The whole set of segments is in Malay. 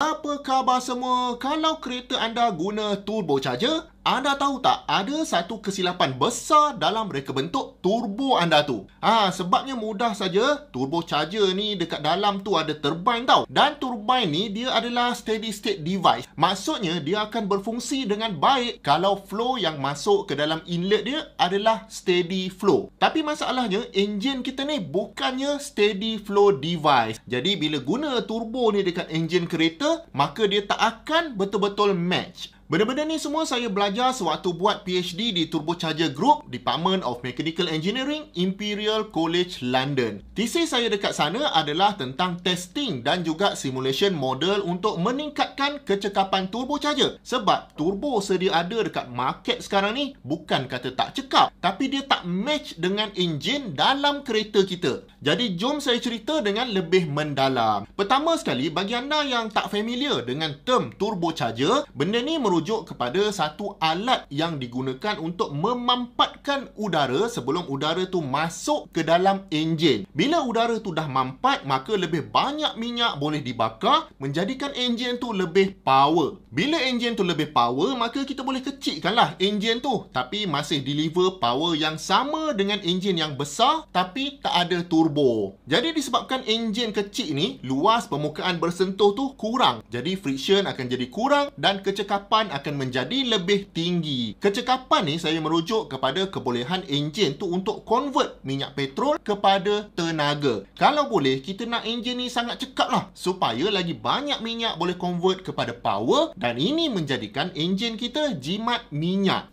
Apa khabar semua? Kalau kereta anda guna turbocharger, anda tahu tak, ada satu kesilapan besar dalam reka bentuk turbo anda tu. Sebabnya mudah saja, turbocharger ni dekat dalam tu ada turbine tau. Dan turbine ni dia adalah steady state device. Maksudnya dia akan berfungsi dengan baik kalau flow yang masuk ke dalam inlet dia adalah steady flow. Tapi masalahnya, enjin kita ni bukannya steady flow device. Jadi bila guna turbo ni dekat enjin kereta, maka dia tak akan betul-betul match. Benda-benda ni semua saya belajar sewaktu buat PhD di Turbocharger Group, Department of Mechanical Engineering, Imperial College London. Thesis saya dekat sana adalah tentang testing dan juga simulation model untuk meningkatkan kecekapan turbocharger. Sebab turbo sedia ada dekat market sekarang ni bukan kata tak cekap, tapi dia tak match dengan enjin dalam kereta kita. Jadi jom saya cerita dengan lebih mendalam. Pertama sekali, bagi anda yang tak familiar dengan term turbocharger, benda ni merujuk kepada satu alat yang digunakan untuk memampatkan udara sebelum udara tu masuk ke dalam enjin. Bila udara tu dah mampat, maka lebih banyak minyak boleh dibakar, menjadikan enjin tu lebih power. Bila enjin tu lebih power, maka kita boleh kecilkanlah enjin tu, tapi masih deliver power yang sama dengan enjin yang besar, tapi tak ada turbo. Jadi disebabkan enjin kecil ni, luas permukaan bersentuh tu kurang. Jadi friction akan jadi kurang dan kecekapan akan menjadi lebih tinggi. Kecekapan ni saya merujuk kepada kebolehan enjin tu untuk convert minyak petrol kepada tenaga. Kalau boleh, kita nak enjin ni sangat cekap lah, supaya lagi banyak minyak boleh convert kepada power, dan ini menjadikan enjin kita jimat minyak.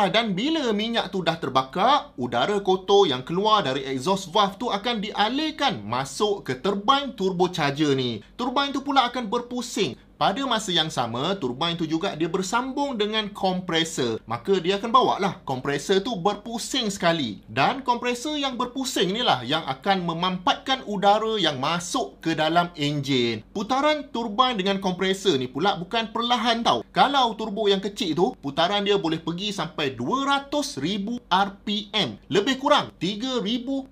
Dan bila minyak tu dah terbakar, udara kotor yang keluar dari exhaust valve tu akan dialihkan masuk ke turbine turbocharger ni. Turbine tu pula akan berpusing. Pada masa yang sama, turbine tu juga dia bersambung dengan kompresor. Maka dia akan bawa lah kompresor tu berpusing sekali. Dan kompresor yang berpusing inilah yang akan memampatkan udara yang masuk ke dalam enjin. Putaran turbine dengan kompresor ni pula bukan perlahan tau. Kalau turbo yang kecil tu, putaran dia boleh pergi sampai 200,000 RPM. Lebih kurang 3,000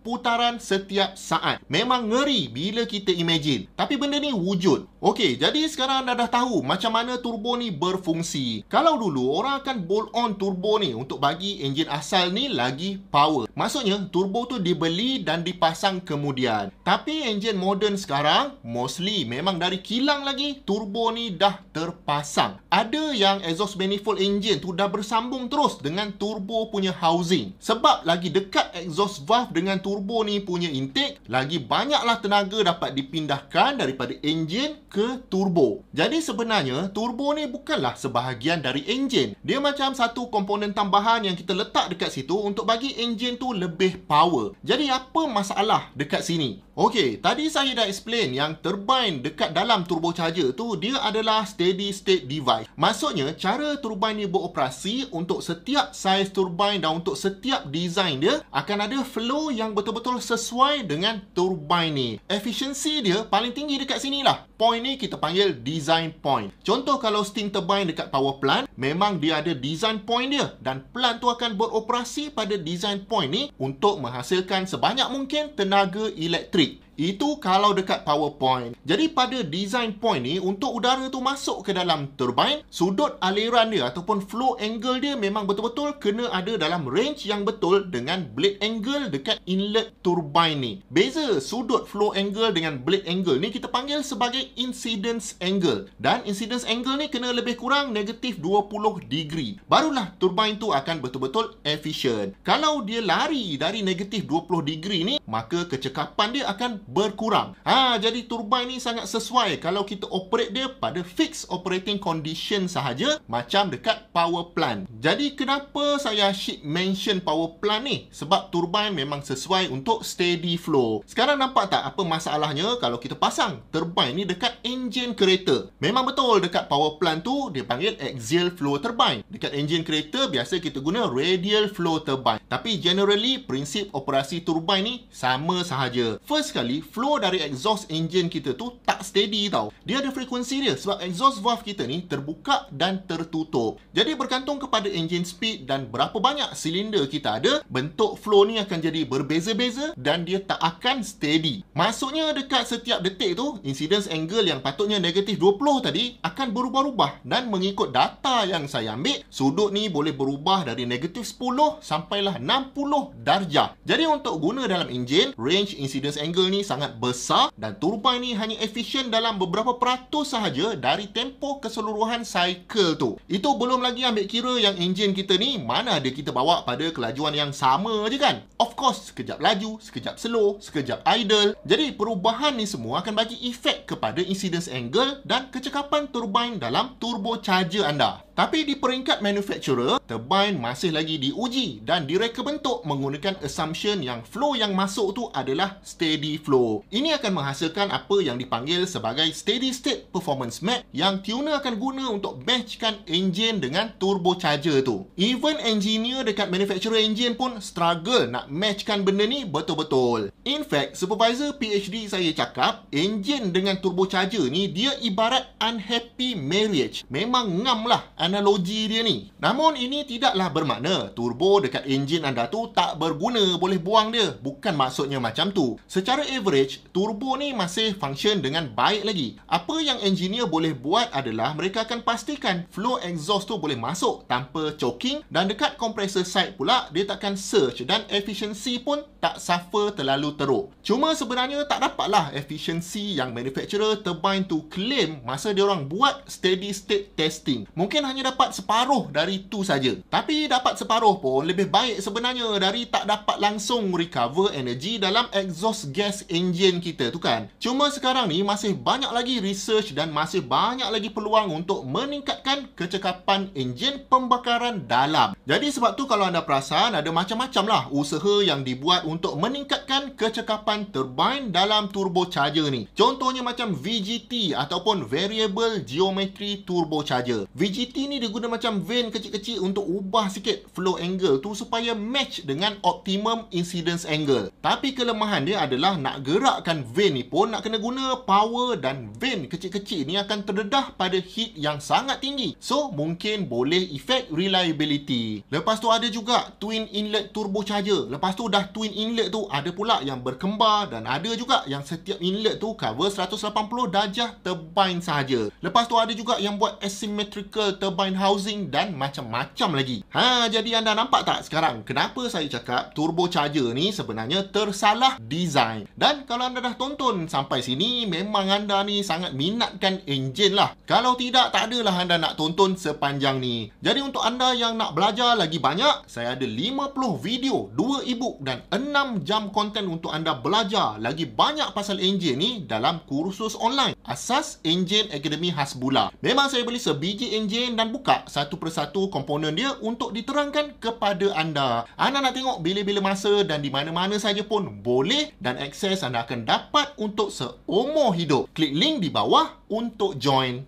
putaran setiap saat. Memang ngeri bila kita imagine. Tapi benda ni wujud. Okey, jadi sekarang anda dah tahu macam mana turbo ni berfungsi. Kalau dulu orang akan bolt on turbo ni untuk bagi enjin asal ni lagi power. Maksudnya turbo tu dibeli dan dipasang kemudian. Tapi enjin moden sekarang mostly memang dari kilang lagi turbo ni dah terpasang. Ada yang exhaust manifold enjin tu dah bersambung terus dengan turbo punya housing. Sebab lagi dekat exhaust valve dengan turbo ni punya intake, lagi banyaklah tenaga dapat dipindahkan daripada enjin ke turbo. Jadi sebenarnya turbo ni bukanlah sebahagian dari enjin. Dia macam satu komponen tambahan yang kita letak dekat situ untuk bagi enjin tu lebih power. Jadi apa masalah dekat sini? Okey, tadi saya dah explain yang turbine dekat dalam turbocharger tu dia adalah steady state device. Maksudnya cara turbine ni beroperasi untuk setiap saiz turbine dan untuk setiap design dia akan ada flow yang betul-betul sesuai dengan turbine ni. Efisiensi dia paling tinggi dekat sini lah. Point ni kita panggil design point. Contoh kalau steam turbine dekat power plant, memang dia ada design point dia dan plant tu akan beroperasi pada design point ni untuk menghasilkan sebanyak mungkin tenaga elektrik. Itu kalau dekat power point. Jadi pada design point ni, untuk udara tu masuk ke dalam turbine, sudut aliran dia ataupun flow angle dia memang betul-betul kena ada dalam range yang betul dengan blade angle dekat inlet turbine ni. Beza sudut flow angle dengan blade angle ni kita panggil sebagai incidence angle. Dan incidence angle ni kena lebih kurang negatif 20 degree. Barulah turbine tu akan betul-betul efisien. Kalau dia lari dari negatif 20 degree ni, maka kecekapan dia akan berkurang. Jadi turbine ni sangat sesuai kalau kita operate dia pada fixed operating condition sahaja, macam dekat power plant. Jadi kenapa saya mention power plant ni? Sebab turbine memang sesuai untuk steady flow. Sekarang nampak tak apa masalahnya kalau kita pasang turbine ni dekat enjin kereta? Memang betul dekat power plant tu dia panggil axial flow turbine. Dekat enjin kereta biasa kita guna radial flow turbine. Tapi generally, prinsip operasi turbine ni sama sahaja. First kali, flow dari exhaust engine kita tu tak steady tau. Dia ada frekuensi dia sebab exhaust valve kita ni terbuka dan tertutup. Jadi bergantung kepada engine speed dan berapa banyak silinder kita ada, bentuk flow ni akan jadi berbeza-beza dan dia tak akan steady. Maksudnya dekat setiap detik tu, incidence angle yang patutnya negatif 20 tadi akan berubah-ubah, dan mengikut data yang saya ambil, sudut ni boleh berubah dari negatif 10 sampailah 60 darjah. Jadi untuk guna dalam enjin, range incidence angle ni sangat besar dan turbine ni hanya efisien dalam beberapa peratus sahaja dari tempoh keseluruhan cycle tu. Itu belum lagi ambil kira yang enjin kita ni mana ada kita bawa pada kelajuan yang sama je kan. Of course, sekejap laju, sekejap slow, sekejap idle. Jadi perubahan ni semua akan bagi efek kepada incidence angle dan kecekapan turbine dalam turbocharger anda. Tapi di peringkat manufacturer, turbine masih lagi diuji dan direka bentuk menggunakan assumption yang flow yang masuk tu adalah steady flow. Ini akan menghasilkan apa yang dipanggil sebagai steady state performance map yang tuner akan guna untuk matchkan engine dengan turbocharger tu. Even engineer dekat manufacturer engine pun struggle nak matchkan benda ni betul-betul. In fact, supervisor PhD saya cakap, engine dengan turbocharger ni dia ibarat unhappy marriage. Memang ngam lah analogi dia ni. Namun ini tidaklah bermakna turbo dekat enjin anda tu tak berguna, boleh buang dia. Bukan maksudnya macam tu. Secara average, turbo ni masih function dengan baik lagi. Apa yang engineer boleh buat adalah mereka akan pastikan flow exhaust tu boleh masuk tanpa choking, dan dekat compressor side pula dia takkan surge dan efisiensi pun tak suffer terlalu teruk. Cuma sebenarnya tak dapatlah efisiensi yang manufacturer turbine tu claim masa dia orang buat steady state testing. Mungkin hanya dapat separuh dari tu saja. Tapi dapat separuh pun lebih baik sebenarnya dari tak dapat langsung recover energy dalam exhaust gas engine kita tu kan. Cuma sekarang ni masih banyak lagi research dan masih banyak lagi peluang untuk meningkatkan kecekapan enjin pembakaran dalam. Jadi sebab tu kalau anda perasan ada macam-macam lah usaha yang dibuat untuk meningkatkan kecekapan turbine dalam turbocharger ni. Contohnya macam VGT ataupun Variable Geometry Turbocharger. VGT ni dia guna macam vane kecil-kecil untuk ubah sikit flow angle tu supaya match dengan optimum incidence angle. Tapi kelemahan dia adalah nak gerakkan vane ni pun nak kena guna power, dan vane kecil-kecil ni akan terdedah pada heat yang sangat tinggi. So mungkin boleh effect reliability. Lepas tu ada juga twin inlet turbocharger. Lepas tu dah twin inlet tu ada pula yang berkembar, dan ada juga yang setiap inlet tu cover 180 darjah turbine sahaja. Lepas tu ada juga yang buat asymmetrical turbine housing dan macam-macam lagi. Jadi anda nampak tak sekarang kenapa saya cakap turbocharger ni sebenarnya tersalah design. Dan kalau anda dah tonton sampai sini, memang anda ni sangat minatkan enjin lah. Kalau tidak, tak adalah anda nak tonton sepanjang ni. Jadi untuk anda yang nak belajar lagi banyak, saya ada 50 video, 2 ebook dan 6 jam konten untuk anda belajar lagi banyak pasal enjin ni dalam kursus online Asas Enjin Akademi Hasbullah. Memang saya beli sebiji enjin dan buka satu persatu komponen dia untuk diterangkan kepada anda. Anda nak tengok bila-bila masa dan di mana-mana saja pun boleh, dan akses anda akan dapat untuk seumur hidup. Klik link di bawah untuk join.